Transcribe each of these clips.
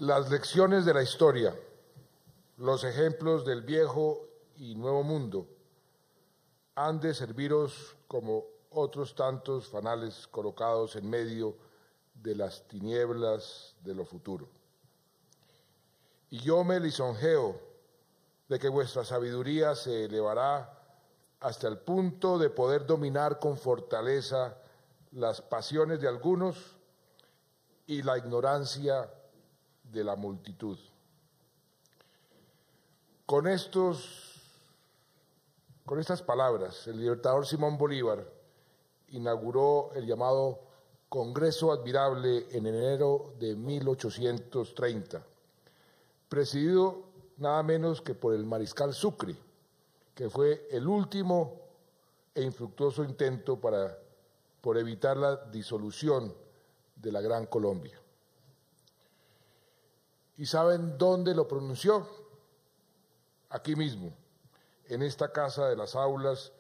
Las lecciones de la historia, los ejemplos del viejo y nuevo mundo, han de serviros como otros tantos fanales colocados en medio de las tinieblas de lo futuro. Y yo me lisonjeo de que vuestra sabiduría se elevará hasta el punto de poder dominar con fortaleza las pasiones de algunos y la ignorancia de la multitud. Con estas palabras, el libertador Simón Bolívar inauguró el llamado Congreso Admirable en enero de 1830, presidido nada menos que por el mariscal Sucre, que fue el último e infructuoso intento por evitar la disolución de la Gran Colombia. ¿Y saben dónde lo pronunció? Aquí mismo, en esta Casa de las Aulas,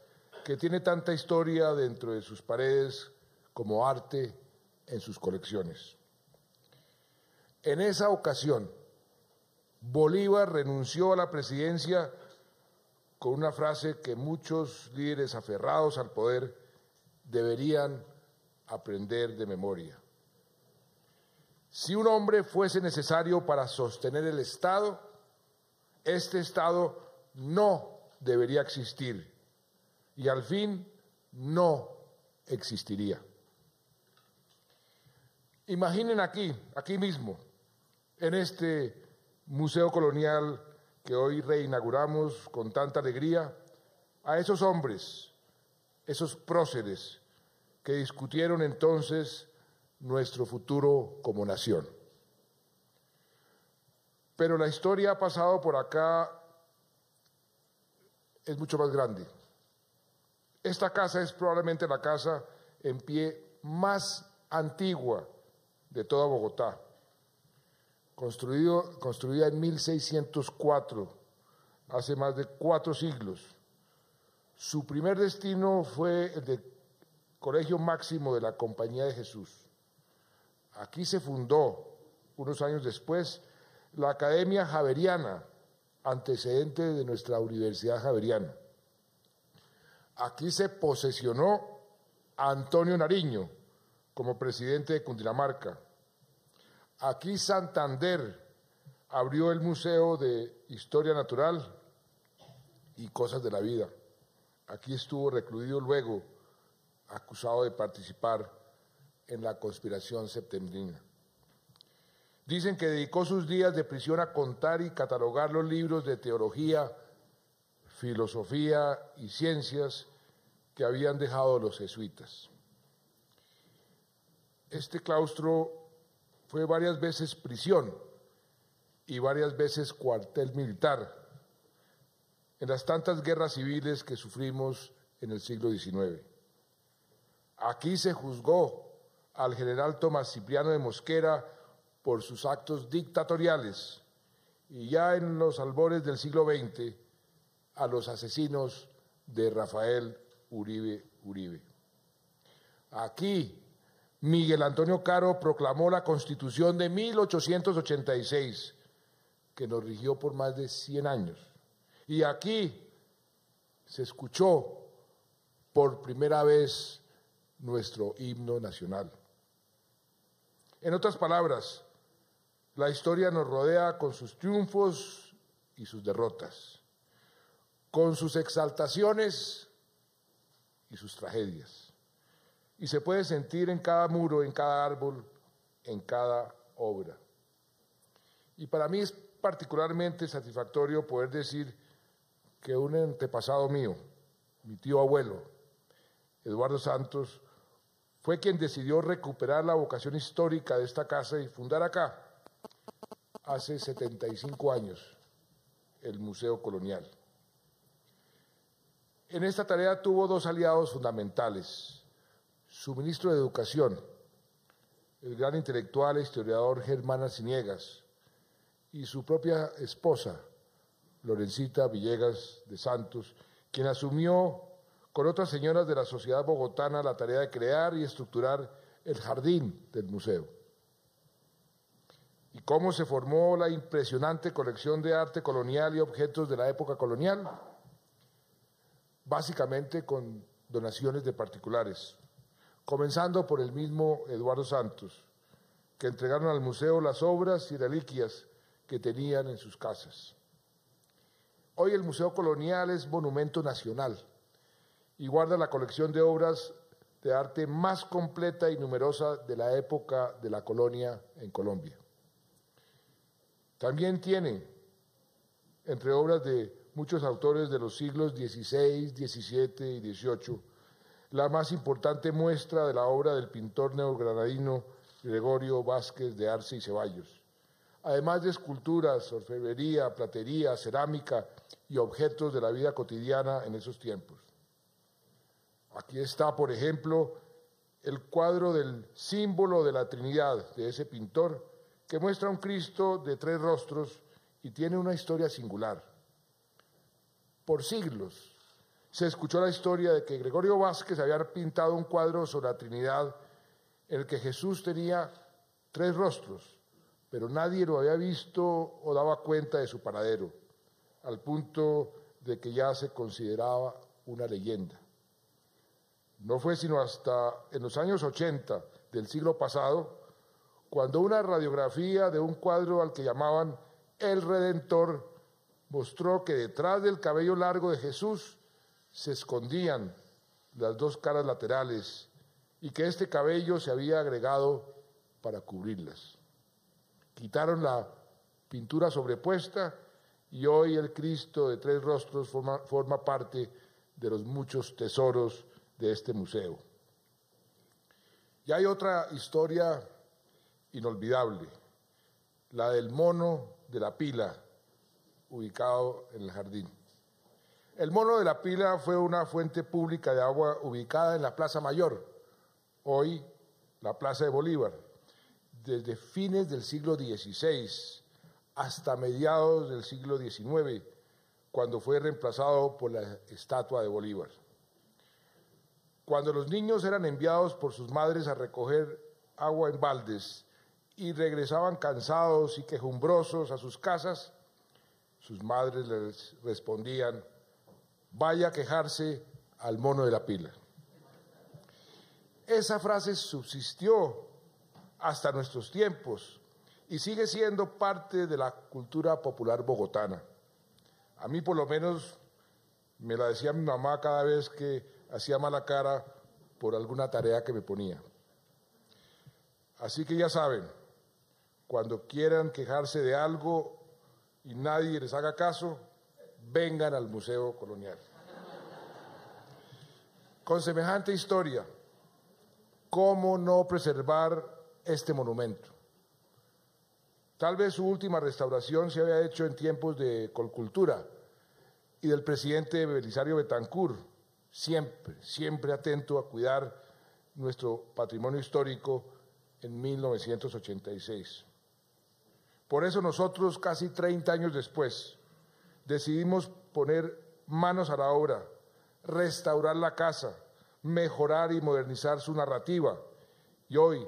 que tiene tanta historia dentro de sus paredes como arte en sus colecciones. En esa ocasión, Bolívar renunció a la presidencia con una frase que muchos líderes aferrados al poder deberían aprender de memoria. Si un hombre fuese necesario para sostener el Estado, este Estado no debería existir y al fin no existiría. Imaginen aquí mismo, en este Museo Colonial que hoy reinauguramos con tanta alegría, a esos hombres, esos próceres que discutieron entonces nuestro futuro como nación. Pero la historia ha pasado por acá, es mucho más grande. Esta casa es probablemente la casa en pie más antigua de toda Bogotá, construida en 1604, hace más de 4 siglos. Su primer destino fue el del Colegio Máximo de la Compañía de Jesús. Aquí se fundó, unos años después, la Academia Javeriana, antecedente de nuestra Universidad Javeriana. Aquí se posesionó a Antonio Nariño como presidente de Cundinamarca. Aquí Santander abrió el Museo de Historia Natural y Cosas de la Vida. Aquí estuvo recluido luego, acusado de participar en la conspiración septembrina. Dicen que dedicó sus días de prisión a contar y catalogar los libros de teología, filosofía y ciencias que habían dejado los jesuitas. Este claustro fue varias veces prisión y varias veces cuartel militar en las tantas guerras civiles que sufrimos en el siglo XIX. Aquí se juzgó al general Tomás Cipriano de Mosquera por sus actos dictatoriales y ya en los albores del siglo XX a los asesinos de Rafael Uribe Uribe. Aquí Miguel Antonio Caro proclamó la Constitución de 1886, que nos rigió por más de 100 años. Y aquí se escuchó por primera vez nuestro himno nacional. En otras palabras, la historia nos rodea con sus triunfos y sus derrotas, con sus exaltaciones y sus tragedias. Y se puede sentir en cada muro, en cada árbol, en cada obra. Y para mí es particularmente satisfactorio poder decir que un antepasado mío, mi tío abuelo, Eduardo Santos, fue quien decidió recuperar la vocación histórica de esta casa y fundar acá, hace 75 años, el Museo Colonial. En esta tarea tuvo 2 aliados fundamentales: su ministro de Educación, el gran intelectual e historiador Germán Arciniegas, y su propia esposa, Lorencita Villegas de Santos, quien asumió con otras señoras de la sociedad bogotana la tarea de crear y estructurar el jardín del museo. Y ¿Cómo se formó la impresionante colección de arte colonial y objetos de la época colonial? Básicamente con donaciones de particulares, comenzando por el mismo Eduardo Santos, que entregaron al museo las obras y reliquias que tenían en sus casas. Hoy el Museo Colonial es monumento nacional y guarda la colección de obras de arte más completa y numerosa de la época de la colonia en Colombia. También tiene, entre obras de muchos autores de los siglos XVI, XVII y XVIII, la más importante muestra de la obra del pintor neogranadino Gregorio Vázquez de Arce y Ceballos, además de esculturas, orfebrería, platería, cerámica y objetos de la vida cotidiana en esos tiempos. Aquí está, por ejemplo, el cuadro del símbolo de la Trinidad de ese pintor, que muestra un Cristo de 3 rostros y tiene una historia singular. Por siglos se escuchó la historia de que Gregorio Vázquez había pintado un cuadro sobre la Trinidad en el que Jesús tenía 3 rostros, pero nadie lo había visto o daba cuenta de su paradero, al punto de que ya se consideraba una leyenda. No fue sino hasta en los años 80 del siglo pasado, cuando una radiografía de un cuadro al que llamaban El Redentor mostró que detrás del cabello largo de Jesús se escondían las 2 caras laterales y que este cabello se había agregado para cubrirlas. Quitaron la pintura sobrepuesta y hoy el Cristo de 3 rostros forma parte de los muchos tesoros de este museo. Y hay otra historia inolvidable, la del mono de la pila, ubicado en el jardín. El mono de la pila fue una fuente pública de agua ubicada en la Plaza Mayor, hoy la Plaza de Bolívar, desde fines del siglo XVI hasta mediados del siglo XIX, cuando fue reemplazado por la estatua de Bolívar. Cuando los niños eran enviados por sus madres a recoger agua en baldes y regresaban cansados y quejumbrosos a sus casas, sus madres les respondían: vaya a quejarse al mono de la pila. Esa frase subsistió hasta nuestros tiempos y sigue siendo parte de la cultura popular bogotana. A mí, por lo menos, me la decía mi mamá cada vez que hacía mala cara por alguna tarea que me ponía. Así que ya saben, cuando quieran quejarse de algo y nadie les haga caso, vengan al Museo Colonial. Con semejante historia, ¿cómo no preservar este monumento? Tal vez su última restauración se había hecho en tiempos de Colcultura y del presidente Belisario Betancur, siempre atento a cuidar nuestro patrimonio histórico en 1986. Por eso nosotros, casi 30 años después, decidimos poner manos a la obra, restaurar la casa, mejorar y modernizar su narrativa. Y hoy,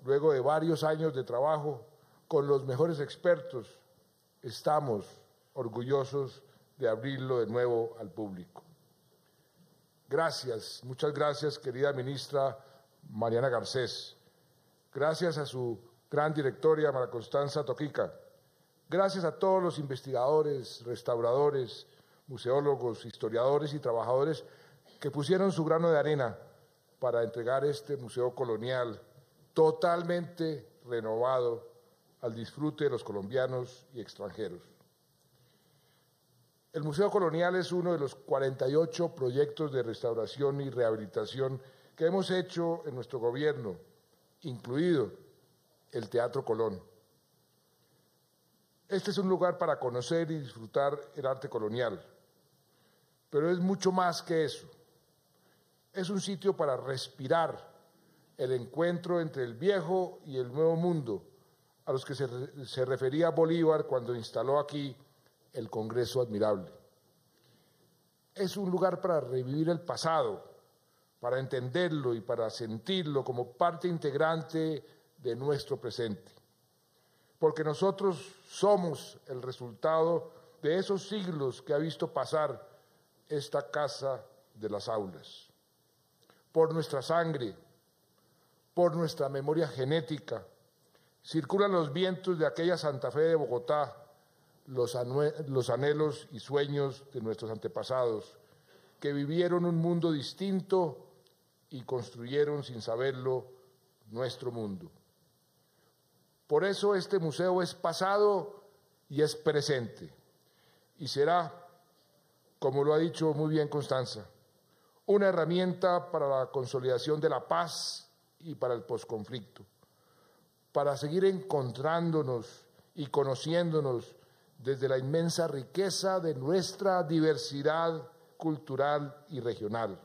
luego de varios años de trabajo con los mejores expertos, estamos orgullosos de abrirlo de nuevo al público. Gracias, muchas gracias, querida ministra Mariana Garcés. Gracias a su gran directora, María Constanza Toquica. Gracias a todos los investigadores, restauradores, museólogos, historiadores y trabajadores que pusieron su grano de arena para entregar este museo colonial totalmente renovado al disfrute de los colombianos y extranjeros. El Museo Colonial es uno de los 48 proyectos de restauración y rehabilitación que hemos hecho en nuestro gobierno, incluido el Teatro Colón. Este es un lugar para conocer y disfrutar el arte colonial, pero es mucho más que eso. Es un sitio para respirar el encuentro entre el viejo y el nuevo mundo, a los que se refería Bolívar cuando instaló aquí el Congreso Admirable. Es un lugar para revivir el pasado, para entenderlo y para sentirlo como parte integrante de nuestro presente. porque nosotros somos el resultado de esos siglos que ha visto pasar esta casa de las aulas. Por nuestra sangre, por nuestra memoria genética, circulan los vientos de aquella Santa Fe de Bogotá, los anhelos y sueños de nuestros antepasados, que vivieron un mundo distinto y construyeron, sin saberlo, nuestro mundo. Por eso este museo es pasado y es presente, y será, como lo ha dicho muy bien Constanza, una herramienta para la consolidación de la paz y para el posconflicto, para seguir encontrándonos y conociéndonos desde la inmensa riqueza de nuestra diversidad cultural y regional.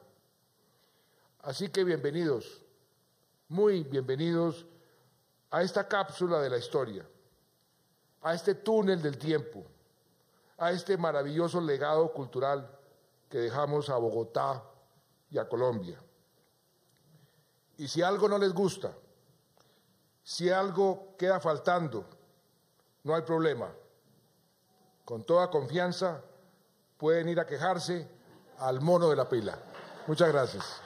Así que bienvenidos, muy bienvenidos a esta cápsula de la historia, a este túnel del tiempo, a este maravilloso legado cultural que dejamos a Bogotá y a Colombia. Y si algo no les gusta, si algo queda faltando, no hay problema. Con toda confianza pueden ir a quejarse al mono de la pila. Muchas gracias.